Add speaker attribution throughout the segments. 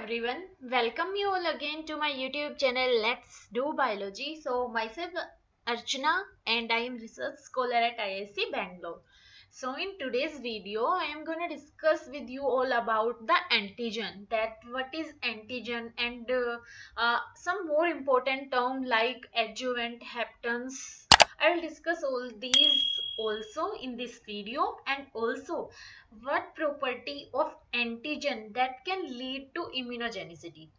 Speaker 1: everyone, welcome you all again to my YouTube channel Let's Do Biology. So myself Archana and I am research scholar at IISc Bangalore. So in today's video I am going to discuss with you all about the antigen, that what is antigen and some more important term like adjuvant, haptens. I will discuss all these also in this video, and also what property of antigen that can lead to immunogenicity.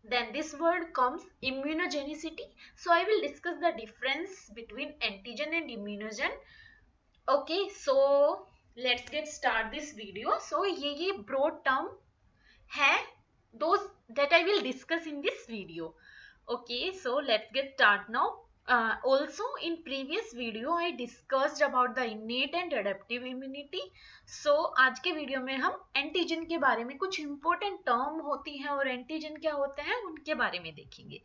Speaker 1: Then this word comes immunogenicity. So I will discuss the difference between antigen and immunogen. Okay, so let's get start this video. So ये broad term है, those that I will discuss in this video. Okay, so let's get start now. Also in previous video I discussed about the innate and adaptive immunity. So आज के video में हम antigen के बारे में, कुछ important term होती हैं और एंटीजन क्या होते हैं उनके बारे में देखेंगे.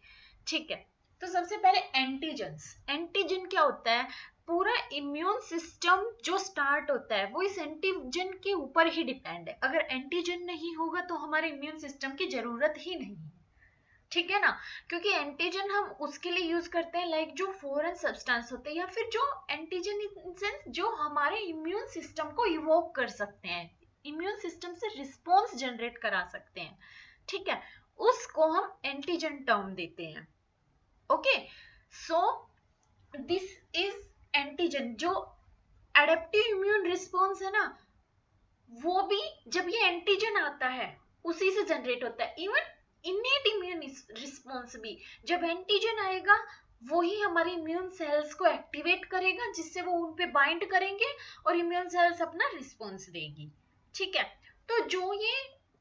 Speaker 1: ठीक है, तो सबसे पहले एंटीजन क्या होता है. पूरा इम्यून सिस्टम जो स्टार्ट होता है वो इस एंटीजन के ऊपर ही डिपेंड है. अगर एंटीजन नहीं होगा तो हमारे इम्यून सिस्टम की जरूरत ही नहीं है. ठीक है ना, क्योंकि एंटीजन हम उसके लिए यूज करते हैं लाइक जो फॉरेन सब्सटेंस होते हैं, या फिर जो एंटीजन इन सेंस जो हमारे इम्यून सिस्टम को इवोक कर सकते हैं, इम्यून सिस्टम से रिस्पॉन्स जनरेट करा सकते हैं. ठीक है, उसको हम एंटीजन टर्म देते हैं. Okay, so this is antigen. जो एडेप्टिव इम्यून रिस्पॉन्स है ना, वो भी जब ये एंटीजन आता है उसी से जनरेट होता है. इवन इनेट इम्यून रिस्पॉन्स भी जब एंटीजन आएगा वो ही हमारे इम्यून सेल्स को एक्टिवेट करेगा, जिससे वो उन पे बाइंड करेंगे और इम्यून सेल्स अपना रिस्पॉन्स देगी. ठीक है, तो जो ये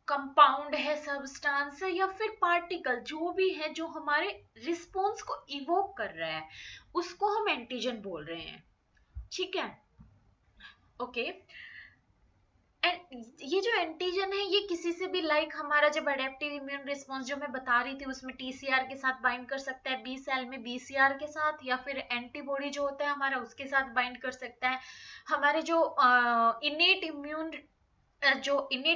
Speaker 1: कंपाउंड है, सब्सटेंस है या फिर पार्टिकल जो भी है जो हमारे रिस्पॉन्स को इवोक कर रहा है, उसको हम एंटीजन बोल रहे हैं. ठीक है, ओके. एंड ये जो एंटीजन है ये किसी से भी लाइक हमारा जब अडेप्टिव इम्यून रिस्पॉन्स जो मैं बता रही थी उसमें टीसीआर के साथ बाइंड कर सकता है, बी सेल में बीसीआर के साथ, या फिर एंटीबॉडी जो होता है हमारा उसके साथ बाइंड कर सकता है. हमारे जो इनेट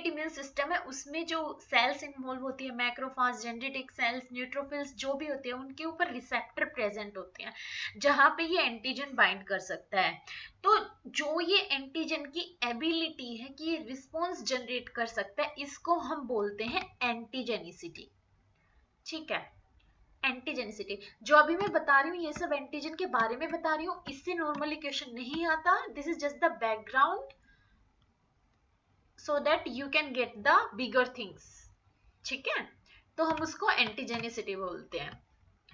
Speaker 1: इम्यून सिस्टम है उसमें जो सेल्स इन्वॉल्व होती है, मैक्रोफाज, जेनेटिक सेल्स, न्यूट्रोफिल्स जो भी होते हैं, उनके ऊपर रिसेप्टर प्रेजेंट होते हैं जहां पे ये एंटीजन बाइंड कर सकता है. तो जो ये एंटीजन की एबिलिटी है कि ये रिस्पॉन्स जनरेट कर सकता है, इसको हम बोलते हैं एंटीजेनिसिटी. ठीक है, एंटीजेनिसिटी जो अभी मैं बता रही हूँ ये सब एंटीजन के बारे में बता रही हूँ, इससे नॉर्मली क्वेश्चन नहीं आता. This is just the background so that you can get the bigger things. ठीक है, तो हम उसको एंटीजेनिसिटी बोलते हैं,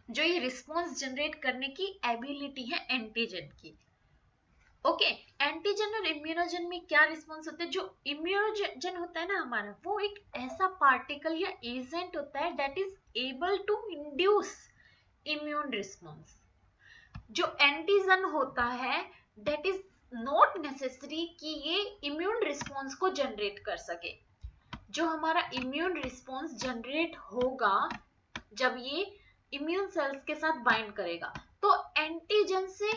Speaker 1: जो ये रिस्पॉन्स जनरेट करने की एबिलिटी है एंटीजन की. ओके, एंटीजन और इम्यूनोजन में क्या रिस्पॉन्स होते हैं. जो इम्यूनोजन होता है ना हमारा, वो एक ऐसा पार्टिकल या एजेंट होता है that is able to induce immune response. जो एंटीजन होता है दैट इज नॉट नेसेसरी कि ये इम्यून रिस्पॉन्स को जनरेट कर सके. जो हमारा इम्यून रिस्पॉन्स जनरेट होगा जब ये इम्यून सेल्स के साथ बाइंड करेगा, तो एंटीजन से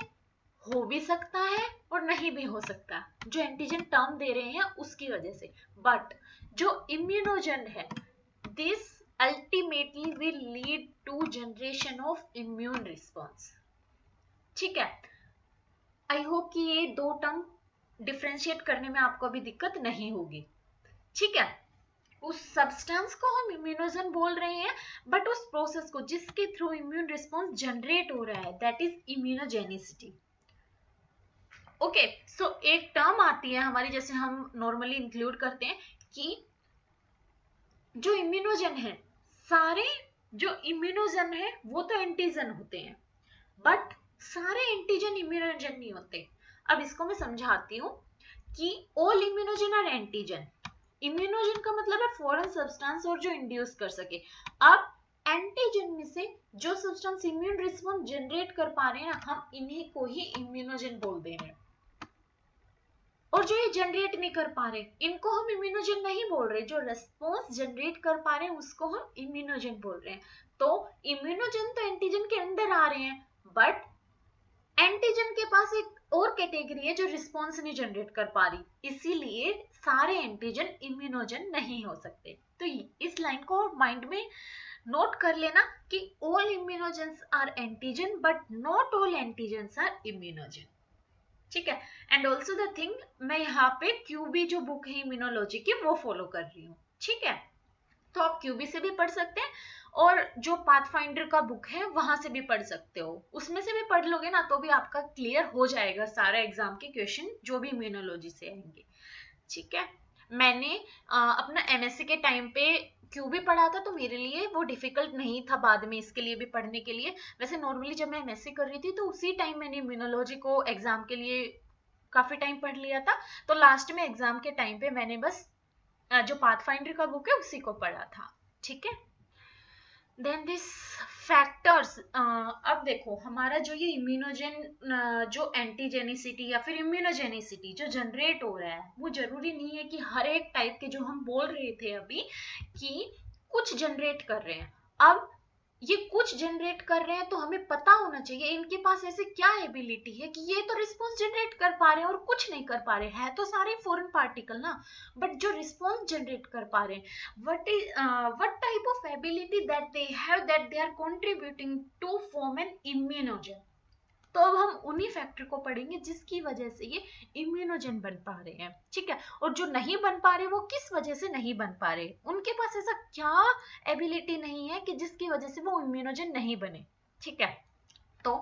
Speaker 1: हो भी सकता है और नहीं भी हो सकता, जो एंटीजन टर्म दे रहे हैं उसकी वजह से. बट जो इम्यूनोजन है, this ultimately will lead to generation of immune response. ठीक है, आई होप कि ये दो टर्म डिफरेंशिएट करने में आपको अभी दिक्कत नहीं होगी. ठीक है, उस सब्सटेंस को हम इम्यूनोजन बोल रहे हैं, बट उस प्रोसेस को जिसके थ्रू इम्यून रिस्पॉन्स जनरेट हो रहा है दैट इज इम्यूनोजेनिसिटी. ओके, सो एक टर्म आती है हमारी, जैसे हम नॉर्मली इंक्लूड करते हैं कि जो इम्यूनोजन है, सारे जो इम्यूनोजन है वो तो एंटीजन होते हैं, बट सारे एंटीजन इम्यूनोजन नहीं होते. अब इसको मैं समझाती हूँ कि all immunogen are antigen. Immunogen का मतलब है फॉरेन सब्सटेंस और जो इंड्यूस कर सके. अब एंटीजन में से जो सब्सटेंस इम्यून रिस्पॉन्स जनरेट कर पा रहे हैं ना, हम इन्हीं को ही इम्यूनोजन बोल दे रहे हैं. और जो ये जनरेट नहीं कर पा रहे इनको हम इम्यूनोजन नहीं बोल रहे. जो रिस्पॉन्स जनरेट कर पा रहे हैं उसको हम इम्यूनोजन बोल रहे हैं. तो इम्यूनोजन तो एंटीजन के अंदर आ रहे हैं, बट एंटीजन के पास एक और कैटेगरी है जो रिस्पॉन्स नहीं जनरेट कर पा रही, इसीलिए सारे एंटीजन इम्यूनोजन नहीं हो सकते. तो इस लाइन को माइंड में नोट कर लेना कि all immunogens are antigen but not all antigens are immunogen, ठीक है। एंड ऑल्सो द थिंग, मैं यहाँ पे क्यूबी जो बुक है इम्यूनोलॉजी की वो फॉलो कर रही हूँ, ठीक है। तो आप क्यूबी से भी पढ़ सकते हैं और जो पाथफाइंडर का बुक है वहां से भी पढ़ सकते हो, उसमें से भी पढ़ लोगे ना तो भी आपका क्लियर हो जाएगा सारा एग्जाम के क्वेश्चन जो भी इम्यूनोलॉजी से आएंगे, ठीक है। मैंने अपना एमएससी के टाइम पे क्यूबी पढ़ा था तो मेरे लिए वो डिफिकल्ट नहीं था बाद में इसके लिए भी पढ़ने के लिए। वैसे नॉर्मली जब मैं एमएससी कर रही थी तो उसी टाइम मैंने इम्यूनोलॉजी को एग्जाम के लिए काफी टाइम पढ़ लिया था, तो लास्ट में एग्जाम के टाइम पे मैंने बस जो पाथफाइंडर का बुक है उसी को पढ़ा था, ठीक है। देन दिस फैक्टर्स, अब देखो हमारा जो ये इम्यूनोजन जो एंटीजेनिसिटी या फिर इम्यूनोजेनिसिटी जो जनरेट हो रहा है वो जरूरी नहीं है कि हर एक टाइप के जो हम बोल रहे थे अभी कि कुछ जनरेट कर रहे हैं। अब ये कुछ जनरेट कर रहे हैं तो हमें पता होना चाहिए इनके पास ऐसे क्या एबिलिटी है कि ये तो रिस्पॉन्स जनरेट कर पा रहे हैं और कुछ नहीं कर पा रहे हैं, तो सारे फॉरेन पार्टिकल ना, बट जो रिस्पॉन्स जनरेट कर पा रहे हैं what type of ability that they have that they are contributing to form an immunogen। तो अब हम उन्हीं फैक्टर को पढ़ेंगे जिसकी वजह से ये इम्यूनोजन बन पा रहे हैं, ठीक है। और जो नहीं बन पा रहे वो किस वजह से नहीं बन पा रहे, उनके पास ऐसा क्या एबिलिटी नहीं है कि जिसकी वजह से वो इम्यूनोजन नहीं बने, ठीक है। तो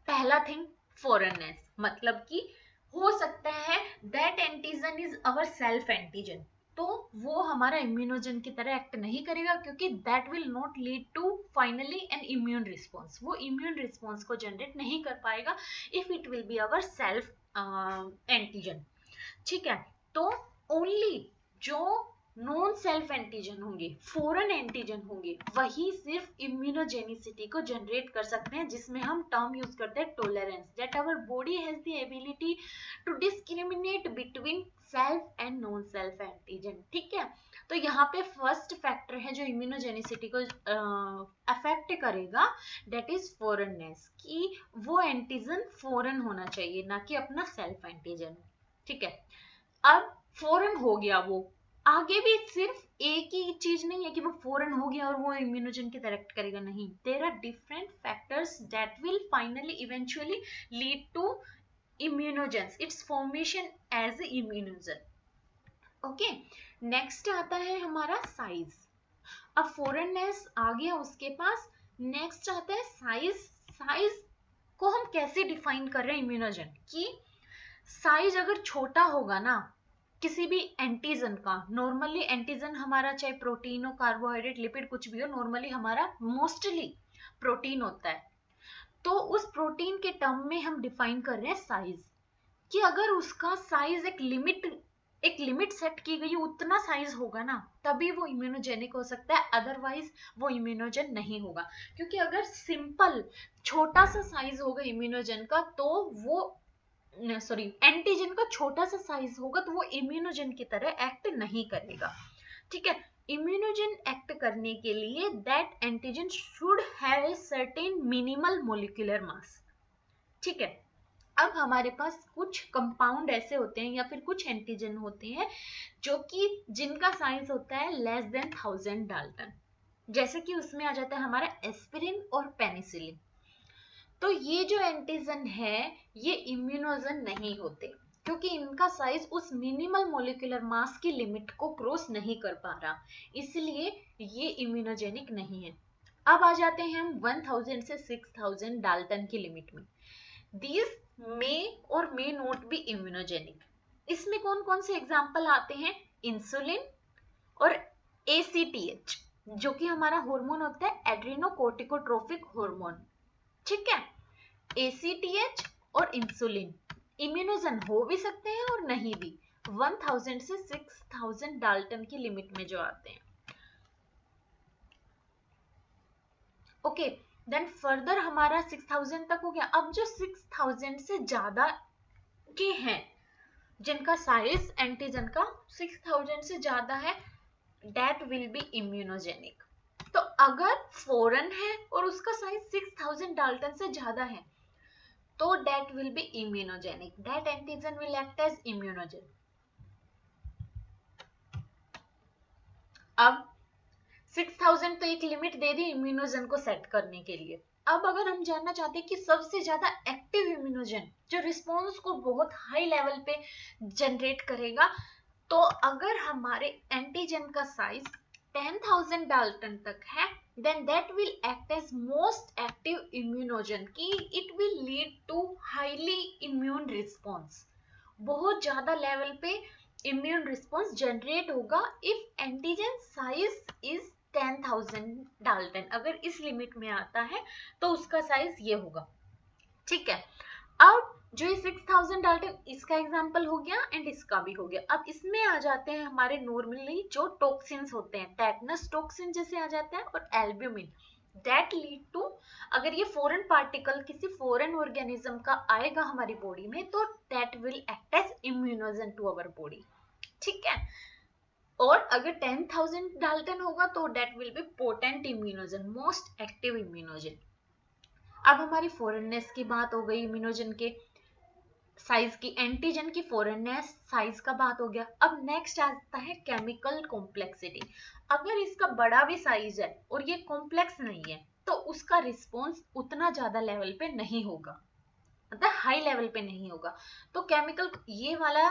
Speaker 1: पहला थिंग फॉरेननेस, मतलब कि हो सकता है that antigen is our self antigen, तो वो हमारा इम्यूनोजन की तरह एक्ट नहीं करेगा क्योंकि that will not lead to finally an immune response, वो इम्यून रिस्पॉन्स को जनरेट नहीं कर पाएगा if it will be our self antigen, ठीक है। तो ओनली जो नॉन सेल्फ एंटीजन होंगे, फॉरेन एंटीजन होंगे, वही सिर्फ इम्यूनोजेनिसिटी को जनरेट कर सकते हैं, जिसमें हम टर्म यूज करते हैं tolerance, that our body has the ability to discriminate between self and non self antigen, ठीक है। तो यहाँ पे फर्स्ट फैक्टर है जो इम्यूनोजेनिसिटी को अफेक्ट करेगा, दैट इज फॉरेननेस, कि वो एंटीजन फॉरेन होना चाहिए ना कि अपना सेल्फ एंटीजन, ठीक है। अब फॉरेन हो गया वो, आगे भी सिर्फ एक ही चीज नहीं है कि वो फॉरेन हो गया और वो इम्यूनोजन की तरह एक्ट करेगा, नहीं, there are different factors that will finally eventually lead to immunogens, its formation as immunogen, okay. Next आता है हमारा साइज। अब फॉरेननेस आ गया उसके पास, नेक्स्ट आता है साइज। साइज को हम कैसे डिफाइन कर रहे हैं इम्यूनोजन की, साइज अगर छोटा होगा ना किसी भी एंटीजन का, नॉर्मली एंटीजन हमारा चाहे प्रोटीन हो, कार्बोहाइड्रेट, लिपिड, कुछ भी हो, नॉर्मली हमारा मोस्टली प्रोटीन होता है, तो उस प्रोटीन के टर्म में हम डिफाइन कर रहे हैं साइज, कि अगर उसका साइज एक लिमिट सेट की गई उतना साइज होगा ना तभी वो इम्यूनोजेनिक हो सकता है, अदरवाइज वो इम्यूनोजन नहीं होगा। क्योंकि अगर सिंपल छोटा सा साइज होगा इम्यूनोजन का तो वो एंटीजन का छोटा सा साइज होगा तो वो इम्यूनोजन की तरह एक्ट नहीं करेगा, ठीक है। इम्यूनोजन एक्ट करने के लिए that antigen should have a certain minimal molecular mass, ठीक है। अब हमारे पास कुछ कंपाउंड ऐसे होते हैं या फिर कुछ एंटीजन होते हैं जो कि जिनका साइज होता है लेस देन 1000 डाल्टन, जैसे कि उसमें आ जाता है हमारा एस्पिरिन और पेनिसिलिन। तो ये जो एंटीजन है ये इम्यूनोजन नहीं होते क्योंकि इनका साइज उस मिनिमल मोलिकुलर मास की लिमिट को क्रॉस नहीं कर पा रहा, इसलिए ये इम्यूनोजेनिक नहीं है। अब आ जाते हैं हम 1000 से 6000 डाल्टन की लिमिट में। दीज मे और मे नॉट बी इम्यूनोजेनिक। इसमें कौन कौन से एग्जाम्पल आते हैं, इंसुलिन और ACTH जो कि हमारा हार्मोन होता है एड्रेनोकोर्टिकोट्रोफिक हार्मोन, ठीक है। ACTH और इंसुलिन इम्यूनोजन हो भी सकते हैं और नहीं भी, 1000 से 6000 डाल्टन की लिमिट में जो आते हैं, ओके। देन फर्दर हमारा 6000 तक हो गया। अब जो 6000 से ज्यादा के हैं जिनका साइज एंटीजन का 6000 से ज्यादा है, दैट विल बी इम्यूनोजेनिक। तो अगर फॉरेन है और उसका साइज 6000 डाल्टन से ज्यादा है तो that will be immunogenic, that antigen will act as immunogen। अब 6000 तो एक लिमिट दे दी इम्यूनोजन को सेट करने के लिए। अब अगर हम जानना चाहते हैं कि सबसे ज्यादा एक्टिव इम्यूनोजन जो रिस्पॉन्स को बहुत हाई लेवल पे जनरेट करेगा, तो अगर हमारे एंटीजन का साइज 10,000 डाल्टन तक है, then that will act as most active immunogen कि it will lead to highly immune response। बहुत ज्यादा लेवल पे इम्यून रिस्पॉन्स जनरेट होगा if antigen size is 10,000 Dalton. अगर इस लिमिट में आता है तो उसका साइज ये होगा, ठीक है। अब जो ये 6,000 डाल्टन इसका एग्जांपल हो गया एंड इसका भी हो गया। अब इसमें आ जाते हैं हमारे नॉर्मली जो टॉक्सिन्स होते हैं, टेटनस टॉक्सिन जैसे आ जाता है और एल्ब्यूमिन, दैट लीड टू, अगर ये फॉरेन पार्टिकल किसी फॉरेन ऑर्गेनिज्म का आएगा हमारी बॉडी में तो that will act as immunogen to our body, ठीक है। और अगर 10,000 डाल्टन होगा तो that will be potent immunogen, most active immunogen. अब हमारी फॉरेननेस की बात हो गई, इम्यूनोजन के साइज की, एंटीजन की फॉरेननेस साइज का बात हो गया। अब नेक्स्ट आता है केमिकल कॉम्प्लेक्सिटी। अगर इसका बड़ा भी साइज है और ये कॉम्प्लेक्स नहीं है तो उसका रिस्पॉन्स उतना ज्यादा लेवल पे नहीं होगा, मतलब हाई लेवल पे नहीं होगा। तो केमिकल, ये वाला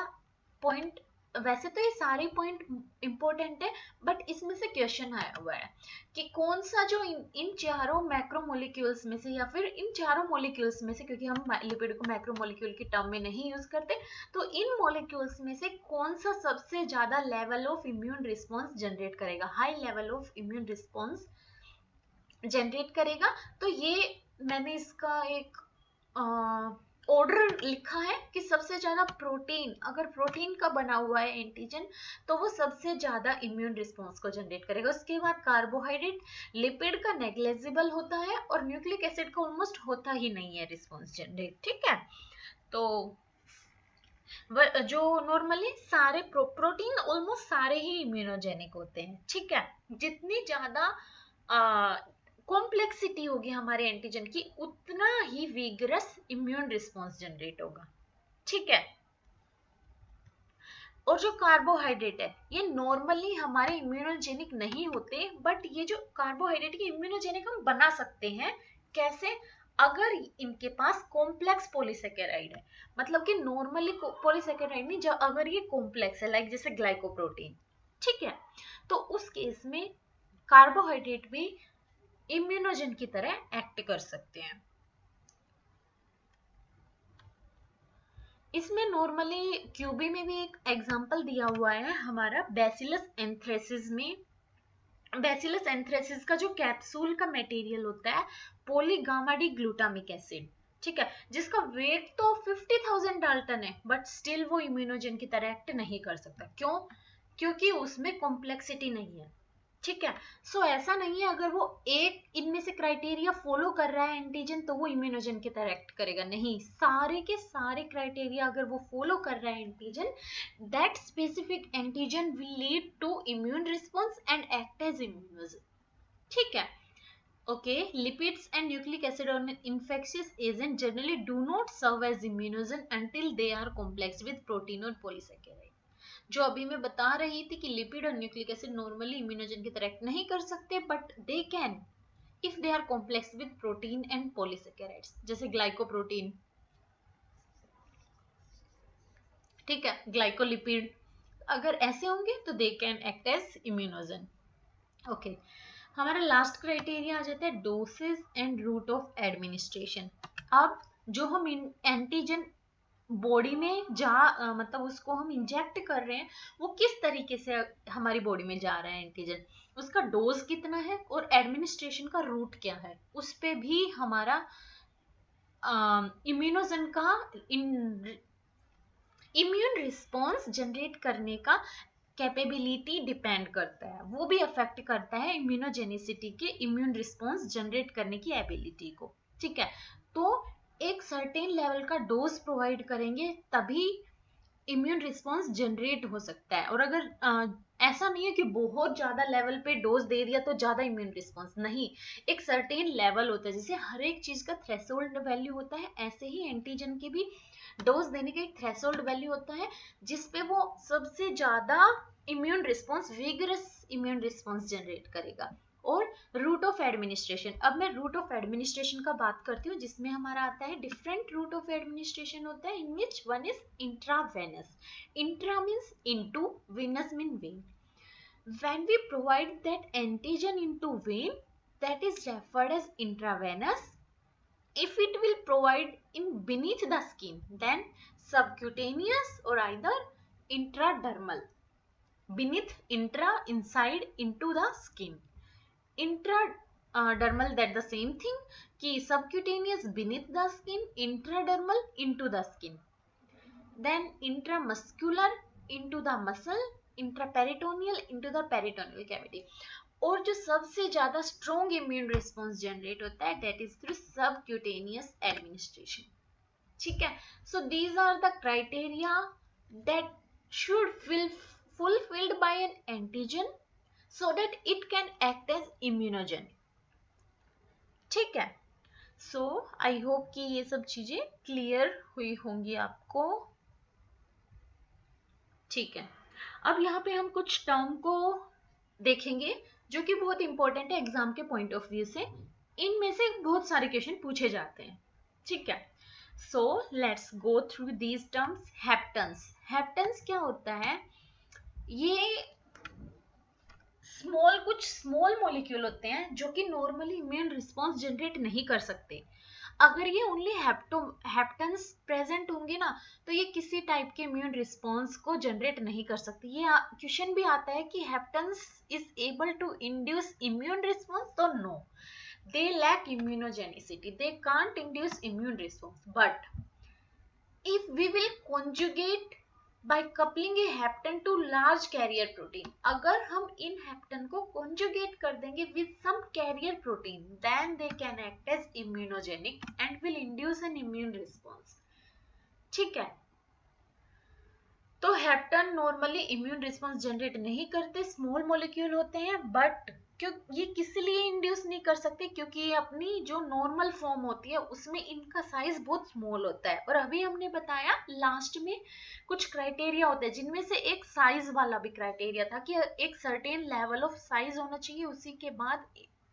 Speaker 1: पॉइंट, वैसे तो ये सारे पॉइंट इंपॉर्टेंट है बट इसमें से क्वेश्चन आया हुआ है कि कौन सा जो इन चारों मैक्रोमोलिक्यूल्स में से, या फिर इन चारों मॉलिक्यूल्स में से, क्योंकि हम लिपिड को मैक्रोमोलिक्यूल की टर्म में नहीं यूज करते, तो इन मॉलिक्यूल्स में से कौन सा सबसे ज्यादा level of immune response generate करेगा, high level of immune response generate करेगा। तो ये मैंने इसका एक ऑर्डर लिखा है कि सबसे ज्यादा प्रोटीन, अगर प्रोटीन का बना हुआ है एंटीजन तो वो सबसे ज्यादा इम्यून रिस्पॉन्स को जनरेट करेगा। उसके बाद कार्बोहाइड्रेट, लिपिड का नेग्लेजिबल होता है और न्यूक्लिक एसिड का ऑलमोस्ट होता ही नहीं है रिस्पॉन्स जनरेट, ठीक है। तो जो नॉर्मली सारे प्रोटीन ऑलमोस्ट सारे ही इम्यूनोजेनिक होते हैं, ठीक है। जितनी ज्यादा कॉम्प्लेक्सिटी होगी हमारे एंटीजन की उतना ही विगरस इम्यून रिस्पॉन्स जनरेट होगा, ठीक है। और जो कार्बोहाइड्रेट है ये नॉर्मली हमारे इम्यूनोजेनिक नहीं होते, बट ये जो कार्बोहाइड्रेट के इम्यूनोजेनिक हम बना सकते हैं, कैसे, अगर इनके पास कॉम्प्लेक्स पॉलीसेकेराइड है, मतलब कि नॉर्मली पॉलीसेकेराइड नहीं, जब अगर ये कॉम्प्लेक्स है लाइक जैसे ग्लाइकोप्रोटीन, ठीक है, तो उस केस में कार्बोहाइड्रेट भी इम्यूनोजन की तरह एक्ट कर सकते हैं। इसमें नॉर्मली क्यूबी में भी एक एग्जांपल दिया हुआ है हमारा बैसिलस एंथ्रेसिस में। बैसिलस एंथ्रेसिस का जो कैप्सूल का मटेरियल होता है पॉलीगामाडी ग्लूटामिक एसिड, ठीक है, जिसका वेट तो 50,000 डाल्टन है बट स्टिल वो इम्यूनोजन की तरह एक्ट नहीं कर सकता। क्यों? क्योंकि उसमें कॉम्प्लेक्सिटी नहीं है, ठीक है। सो ऐसा नहीं है अगर वो एक इनमें से क्राइटेरिया फॉलो कर रहा है एंटीजन तो वो इम्यूनोजन की तरह एक्ट करेगा, नहीं, सारे के सारे क्राइटेरिया अगर वो फॉलो कर रहा है antigen, that specific antigen will lead to immune response and act as immunogen, ठीक है। Okay, lipids and nucleic acid on infectious agent generally do not serve as immunogen until they are complex with protein or polysaccharide। जो अभी मैं बता रही थी कि lipid और न्यूक्लिक एसिड नॉर्मली इम्यूनोजन की तरह नहीं कर सकते but they can if they are complex with protein and polysaccharides, जैसे ग्लाइकोप्रोटीन, ठीक है, ग्लाइकोलिपिड, अगर ऐसे होंगे तो they can act as immunogen. Okay, हमारा लास्ट क्राइटेरिया आ जाता है dosage and route of administration. अब जो हम एंटीजन बॉडी में मतलब उसको हम इंजेक्ट कर रहे हैं वो किस तरीके से हमारी बॉडी में जा रहा है एंटीजन, उसका डोज कितना है और एडमिनिस्ट्रेशन का रूट क्या है, उस पे भी हमारा इम्यूनोजन का इम्यून रिस्पॉन्स जनरेट करने का कैपेबिलिटी डिपेंड करता है, वो भी अफेक्ट करता है इम्यूनोजेनिसिटी के, इम्यून रिस्पॉन्स जनरेट करने की एबिलिटी को, ठीक है। तो एक सर्टेन लेवल का डोज प्रोवाइड करेंगे तभी इम्यून रिस्पॉन्स जनरेट हो सकता है। और अगर ऐसा नहीं है कि बहुत ज्यादा लेवल पे डोज दे दिया तो ज्यादा इम्यून रिस्पॉन्स, नहीं। एक सर्टेन लेवल होता है, जैसे हर एक चीज का थ्रेशोल्ड वैल्यू होता है, ऐसे ही एंटीजन की भी डोज देने का एक थ्रेशोल्ड वैल्यू होता है जिसपे वो सबसे ज्यादा immune response, vigorous immune response generate करेगा। और रूट ऑफ एडमिनिस्ट्रेशन, अब मैं रूट ऑफ एडमिनिस्ट्रेशन का बात करती हूँ, जिसमें हमारा आता है डिफरेंट रूट ऑफ एडमिनिस्ट्रेशन होता है, in which one is intravenous. Intra means into, venous mean vein. When we provide that antigen into vein, that is referred as intravenous. If it will provide in beneath the skin, then subcutaneous or either intradermal. Beneath, intra, inside, into the skin. Intradermal, that the same thing, कि subcutaneous beneath the skin, intradermal into the skin. Then intramuscular into the muscle, intraperitoneal into the peritoneal cavity. और जो सबसे ज्यादा strong immune response generate होता है that is through subcutaneous administration. ठीक है, so these are the criteria that should fulfilled by an antigen so that it can act as immunogen। ठीक है, सो आई होप कि ये सब चीजें क्लियर हुई होंगी आपको। ठीक है, अब यहाँ पे हम कुछ टर्म को देखेंगे जो कि बहुत इंपॉर्टेंट है एग्जाम के पॉइंट ऑफ व्यू से। इनमें से बहुत सारे क्वेश्चन पूछे जाते हैं। ठीक है, so let's go through these terms. Haptens, haptens क्या होता है? ये कुछ स्मॉल मॉलिक्यूल होते हैं जो कि नॉर्मली इम्यून रिस्पॉन्स जनरेट नहीं कर सकते। अगर ये ओनली हेप्टेंस प्रेजेंट होंगे ना तो ये किसी टाइप के इम्यून रिस्पॉन्स को जनरेट नहीं कर सकती। ये क्वेश्चन भी आता है कि haptens is able to induce immune response, तो no, they lack immunogenicity, they can't induce immune response. But if we will conjugate by coupling a hapten to large carrier protein, अगर हम इन hapten को conjugate कर देंगे with some carrier protein, then they can act as immunogenic and will induce an immune response। ठीक है, तो हेप्टन normally immune response generate नहीं करते, स्मॉल मॉलिक्यूल होते हैं, बट क्यों ये किस लिए इंड्यूस नहीं कर सकते? क्योंकि ये अपनी जो नॉर्मल फॉर्म होती है उसमें इनका साइज बहुत स्मॉल होता है। और अभी हमने बताया लास्ट में कुछ क्राइटेरिया होते हैं जिनमें से एक साइज वाला भी क्राइटेरिया था कि एक सर्टेन लेवल ऑफ साइज होना चाहिए, उसी के बाद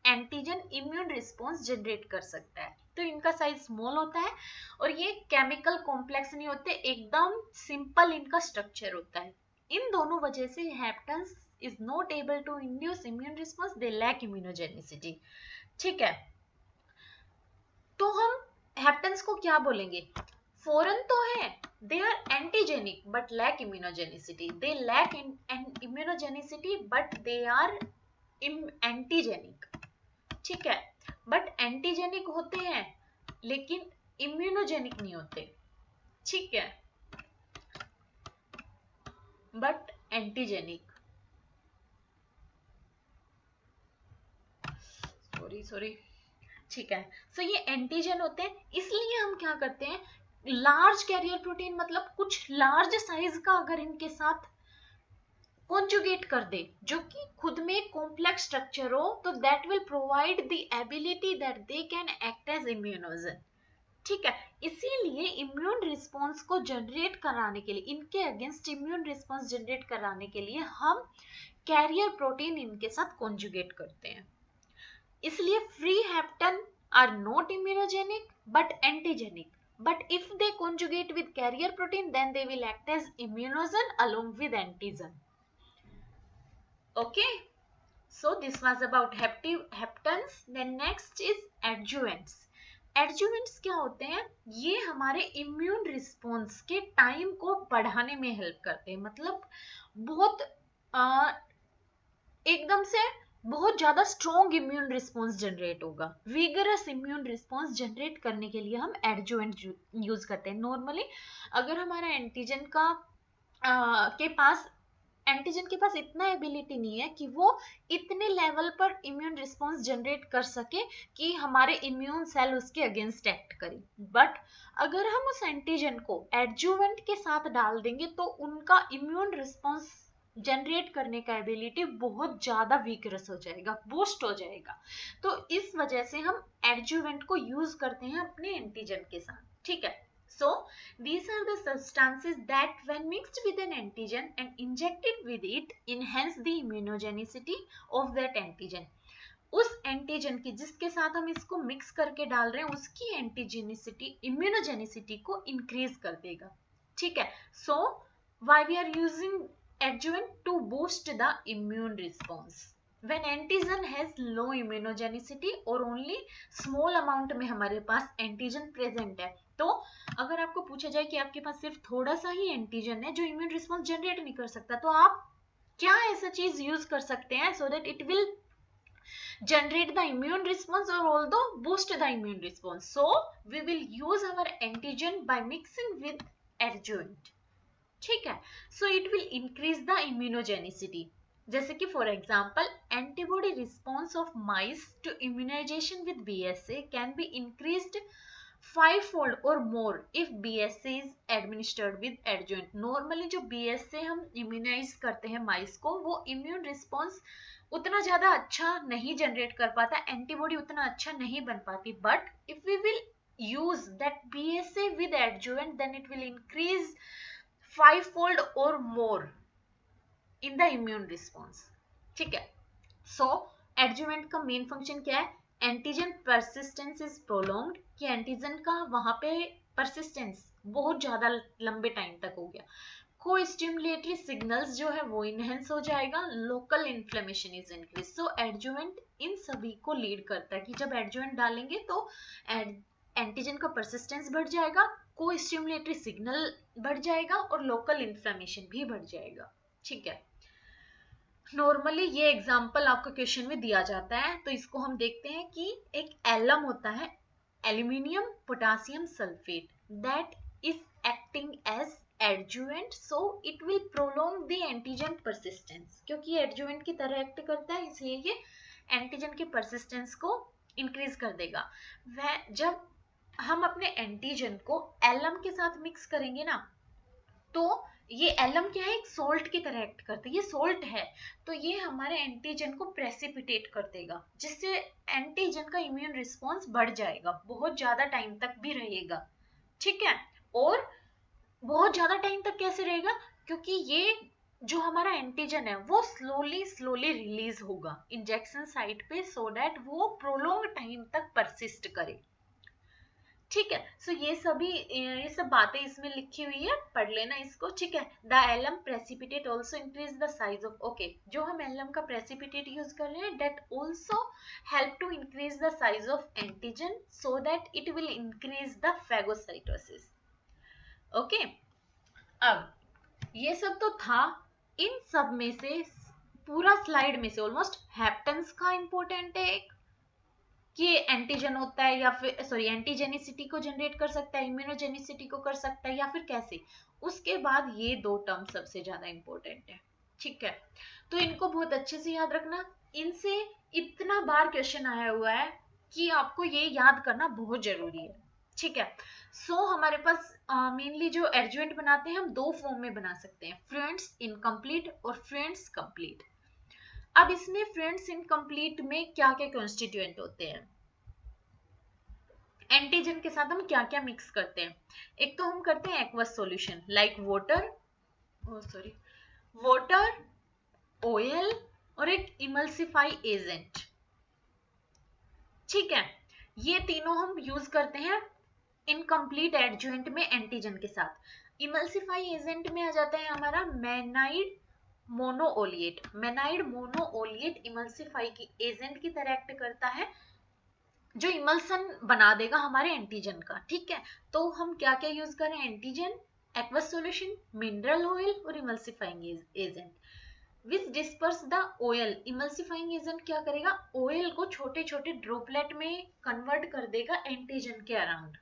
Speaker 1: एंटीजन इम्यून रिस्पॉन्स जनरेट कर सकता है। तो इनका साइज स्मॉल होता है और ये केमिकल कॉम्प्लेक्स नहीं होते, एकदम सिंपल इनका स्ट्रक्चर होता है। इन दोनों वजह से हेप्टेंस is not able to induce immune response, they lack immunogenicity। ठीक है, तो हम हेप्टेंस को क्या बोलेंगे? फॉरेन तो है, they are antigenic but lack immunogenicity, they lack immunogenicity but they are antigenic। ठीक है, बट एंटीजेनिक होते हैं लेकिन इम्यूनोजेनिक नहीं होते। ठीक है, बट एंटीजेनिक, सॉरी, ठीक है, सो ये एंटीजन होते हैं। इसलिए हम क्या करते हैं, लार्ज कैरियर प्रोटीन मतलब कुछ लार्ज साइज का अगर इनके साथ कॉन्जुगेट कर दे जो कि खुद में कॉम्प्लेक्स स्ट्रक्चर हो, तो that will provide the ability that they can act as immunogen. ठीक है, इसीलिए इम्यून रिस्पॉन्स को जनरेट कराने के लिए, इनके अगेंस्ट इम्यून रिस्पॉन्स जनरेट कराने के लिए हम कैरियर प्रोटीन इनके साथ कॉन्जुगेट करते हैं। इसलिए free hapten are not immunogenic but antigenic, but if they conjugate with carrier protein then they will act as immunogen along with antigen। Okay, so this was about heptans। then next is adjuvants। Adjuvants क्या होते हैं? ये हमारे immune response के time को बढ़ाने में help करते हैं। मतलब बहुत एकदम से बहुत ज्यादा स्ट्रॉन्ग इम्यून रिस्पॉन्स जनरेट होगा, विगरस इम्यून रिस्पॉन्स जनरेट करने के लिए हम एडजुवेंट यूज करते हैं। नॉर्मली अगर हमारा एंटीजन का एंटीजन के पास इतना एबिलिटी नहीं है कि वो इतने लेवल पर इम्यून रिस्पॉन्स जनरेट कर सके कि हमारे इम्यून सेल उसके अगेंस्ट एक्ट करे। बट अगर हम उस एंटीजन को एडजुवेंट के साथ डाल देंगे तो उनका इम्यून रिस्पॉन्स जनरेट करने का एबिलिटी बहुत ज्यादा वीकरस हो जाएगा, बूस्ट हो जाएगा। तो इस वजह से हम एडजुवेंट को यूज करते हैं अपने एंटीजन के साथ, ठीक है। So these are the substances that when mixed with an antigen and injected with it enhance the immunogenicity of that antigen। उस एंटीजन की जिसके साथ हम इसको मिक्स करके डाल रहे हैं उसकी एंटीजेनिसिटी, इम्यूनोजेनिसिटी को इंक्रीज कर देगा, ठीक है। So why we are using adjuvant to boost the immune response when antigen has low immunogenicity और only small amount में हमारे पास एंटीजन प्रेजेंट है। तो अगर आपको पूछा जाए कि आपके पास सिर्फ थोड़ा सा ही एंटीजन है जो इम्यून रिस्पॉन्स जनरेट नहीं कर सकता, तो आप क्या ऐसा चीज यूज कर सकते हैं सो that it will generate the immune response or although boost the immune response? So we will use our antigen by mixing with adjuvant, ठीक है। So it will increase the immunogenicity, जैसे कि for example antibody response of mice to immunization with BSA can be increased 5-fold or more if BSA is administered with adjuvant। Normally जो BSA हम immunise करते हैं माइस को, वो immune response उतना ज्यादा अच्छा नहीं जनरेट कर पाता, एंटीबॉडी उतना अच्छा नहीं बन पाती, but if we will use that BSA with adjuvant then it will increase 5-fold or more in the immune response, ठीक है। सो एडजुवेंट का मेन फंक्शन क्या है? एंटीजन परसिस्टेंस इज प्रोलॉन्ग्ड, कि एंटीजन का वहां पे परसिस्टेंस बहुत ज्यादा लंबे टाइम तक हो गया। को स्टिमुलेटरी सिग्नल्स जो है वो इनहेंस हो जाएगा, local inflammation is increase. So adjuvant इन सभी को लीड करता है कि जब एडजुवेंट डालेंगे तो एंटीजन का परसिस्टेंस बढ़ जाएगा, को स्टिमुलेटरी सिग्नल बढ़ जाएगा और लोकल इन्फ्लेमेशन भी बढ़ जाएगा, ठीक है। नॉर्मली ये एग्जाम्पल आपका क्वेश्चन में दिया जाता है, तो इसको हम देखते हैं कि एक एलम होता है, aluminium potassium sulphate, that is acting as adjuvant, so it will prolong the antigen persistence. क्योंकि एडजुवेंट की तरह एक्ट करता है इसलिए ये एंटीजन के परसिस्टेंस को इंक्रीज कर देगा। वह जब हम अपने एंटीजन को एलम के साथ मिक्स करेंगे ना, तो ये एलम क्या है, एक सोल्ट की तरह एक्ट करता है, ये सोल्ट है, तो ये हमारे एंटीजन को प्रेसिपिटेट कर देगा, जिससे एंटीजन का इम्यून रिस्पॉन्स बढ़ जाएगा, बहुत ज्यादा टाइम तक भी रहेगा, ठीक है। और बहुत ज्यादा टाइम तक कैसे रहेगा? क्योंकि ये जो हमारा एंटीजन है वो स्लोली स्लोली रिलीज होगा इंजेक्शन साइट पे, सो दैट वो प्रोलॉन्ग टाइम तक परसिस्ट करे, ठीक है। सो ये सब बातें इसमें लिखी हुई है, पढ़ लेना इसको, ठीक है। The alum precipitate also increase the size of, okay, जो हम एलम का प्रेसिपिटेट यूज कर रहे हैं that also help to increase the size of antigen so that it will increase the phagocytosis, okay. अब ये सब तो था, इन सब में से पूरा स्लाइड में से ऑलमोस्ट हैप्टेंस का इंपॉर्टेंट है एक, कि एंटीजन होता है या फिर सॉरी एंटीजेनिसिटी को जनरेट कर सकता है, इम्यूनोजेनिसिटी को कर सकता है या फिर कैसे, उसके बाद ये दो टर्म सबसे ज्यादा इंपॉर्टेंट है, ठीक है। तो इनको बहुत अच्छे से याद रखना, इनसे इतना बार क्वेश्चन आया हुआ है कि आपको ये याद करना बहुत जरूरी है, ठीक है। सो हमारे पास मेनली जो एडजुवेंट बनाते हैं हम दो फॉर्म में बना सकते हैं, फ्लुएंट्स इनकम्प्लीट और फ्लुएंट्स कंप्लीट। अब इसमें फ्लुएंट्स इनकम्प्लीट में क्या क्या कॉन्स्टिट्यूएंट होते हैं, एंटीजन के साथ हम क्या क्या मिक्स करते हैं? एक तो हम करते हैं aqueous solution like water, water, oil और एक इमल्सिफाई एजेंट, ठीक है। ये तीनों हम यूज करते हैं इनकम्प्लीट एडजुवेंट में एंटीजन के साथ। इमल्सिफाई एजेंट में आ जाता है हमारा मैनाइड मोनोओलिएट, मैनाइड मोनोओलिएट इमल्सिफाई की एजेंट की तरह एक्ट करता है, जो इमल्सन बना देगा हमारे एंटीजन का, ठीक है। तो हम क्या क्या यूज करें, antigen, aqueous solution, mineral oil और emulsifying agent. Which disperse the oil, emulsifying agent क्या करेगा, ऑयल को छोटे छोटे ड्रॉपलेट में कन्वर्ट कर देगा एंटीजन के around,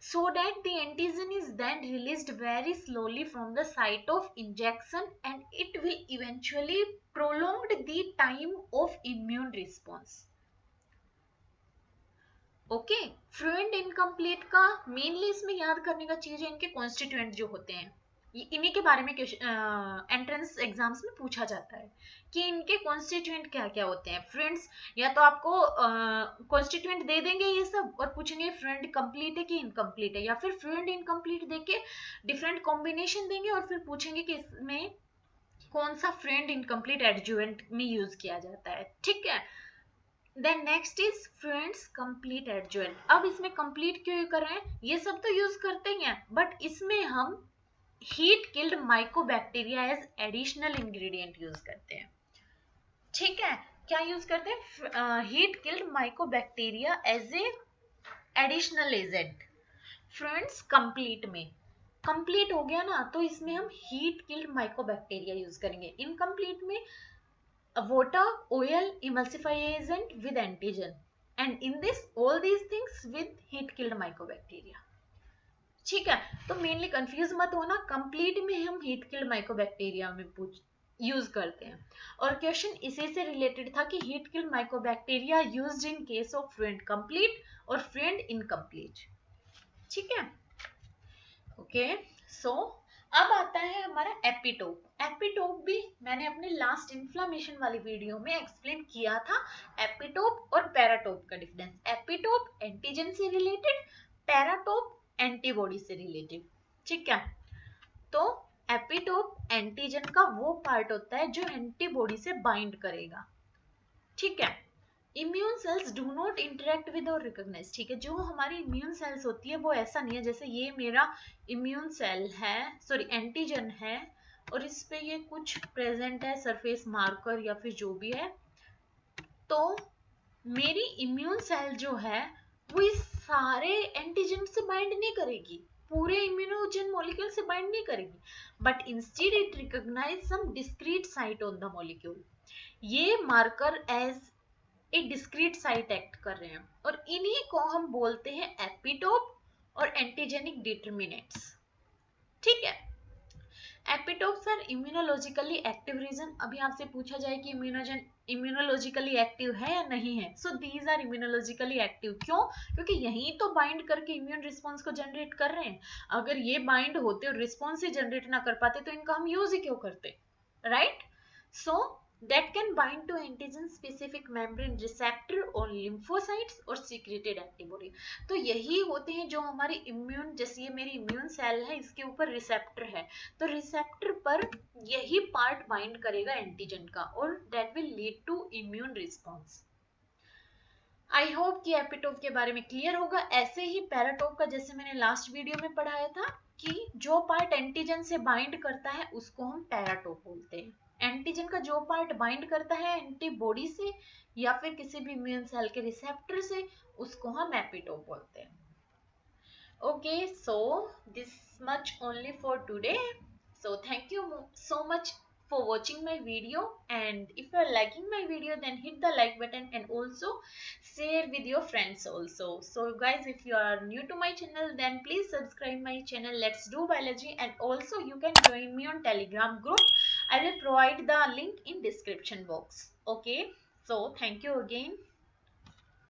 Speaker 1: so that the antigen is then released very slowly from the site of injection and it will eventually prolong the time of immune response, okay. Fluent incomplete का mainly इसमें याद करने का चीज है इनके कॉन्स्टिट्यूएंट जो होते हैं, इन्हीं के बारे में एंट्रेंस एग्जाम्स में पूछा जाता है कि इनके कॉन्स्टिट्यूएंट क्या क्या होते हैं फ्रेंड्स। या तो आपको कॉन्स्टिट्यूएंट दे देंगे ये सब और पूछेंगे फ्रेंड कंप्लीट है कि इनकम्प्लीट है, या फिर फ्रेंड इनकम्प्लीट देके डिफरेंट कॉम्बिनेशन देंगे और फिर पूछेंगे कि इसमें कौन सा फ्रेंड इनकम्प्लीट एडजुवेंट में यूज किया जाता है, ठीक है। Then next is Freund's complete adjuvant. अब इसमें कंप्लीट क्यों कर रहे हैं, ये सब तो यूज करते ही हैं बट इसमें हम heat killed mycobacteria as additional ingredient use करते हैं, ठीक है। क्या यूज करते हैं, heat killed mycobacteria as a additional agent Freund's complete में। कंप्लीट हो गया ना, तो इसमें हम हीट किल्ड माइकोबैक्टीरिया यूज करेंगे। इनकम्प्लीट में water, oil, emulsify agent with antigen, and in this all these things with heat killed mycobacteria, ठीक है। तो मेनली कंफ्यूज मत होना, कंप्लीट में हम हीट किल्ड माइकोबैक्टीरिया में पूछ यूज करते हैं। और क्वेश्चन इसी से रिलेटेड था कि heat killed mycobacteria used in case of friend complete और फ्रेंड इनकम्प्लीट, ठीक है। ओके सो अब आता है हमारा एपिटोप। एपिटोप भी मैंने अपने लास्ट इन्फ्लामेशन वाली वीडियो में एक्सप्लेन किया था। एपिटोप और पैराटोप का डिफरेंस, एपिटोप एंटीजन से रिलेटेड, पैराटोप एंटीबॉडी से रिलेटेड, ठीक है। तो एपिटोप एंटीजन का वो पार्ट होता है जो एंटीबॉडी से बाइंड करेगा, ठीक है। Immune cells do not interact with और रिकॉग्नाइज, ठीक है। जो हमारी इम्यून सेल्स होती है वो ऐसा नहीं है, जैसे ये मेरा इम्यून सेल है, सॉरी एंटीजन है, और इस पे ये कुछ प्रेजेंट है सरफेस मार्कर या फिर जो भी है, तो मेरी इम्यून सेल जो है वो इस सारे एंटीजन से बाइंड नहीं करेगी, पूरे इम्यूनोजन मॉलिक्यूल से बाइंड नहीं करेगी, but instead it recognise some discrete site on the molecule. ये मार्कर एज एक डिस्क्रीट साइट एक्ट कर रहे हैं, और इन्हीं को हम बोलते हैं एपिटोप और एंटीजेनिक डिटरमिनेंट्स, ठीक है। Epitopes are immunologically active region. अभी आपसे पूछा जाए कि इम्यूनोलॉजिकली एक्टिव है या नहीं है, so these are immunologically active. क्यों, क्योंकि यही तो बाइंड करके इम्यून रिस्पॉन्स को जनरेट कर रहे हैं। अगर ये बाइंड होते और रिस्पॉन्स ही जनरेट ना कर पाते तो इनका हम यूज ही क्यों करते, right. So that can bind to antigen specific membrane receptor or lymphocytes और secreted antibody। तो यही होते हैं जो हमारी इम्यून, जैसे ये मेरी इम्यून सेल है इसके ऊपर रिसेप्टर है, तो रिसेप्टर पर यही पार्ट बाइंड करेगा एंटीजन का और that will lead to immune response। I hope कि एपिटोप के बारे में क्लियर होगा। ऐसे ही पैराटोप का जैसे मैंने लास्ट वीडियो में पढ़ाया था कि जो पार्ट एंटीजन से बाइंड करता है उसको हम पैराटोप बोलते हैं। एंटीजन का जो पार्ट बाइंड करता है एंटीबॉडी से या फिर किसी भी इम्यून सेल के रिसेप्टर से उसको हम एपिटोप बोलते हैं। Okay so this much only for today. So thank you so much for watching my video, and if you are liking my video then hit the like button and also share with your friends also. So guys, if you are new to my channel then please subscribe my channel Let's Do Biology, and also you can join me on Telegram group. I will provide the link in description box. Okay, so thank you again.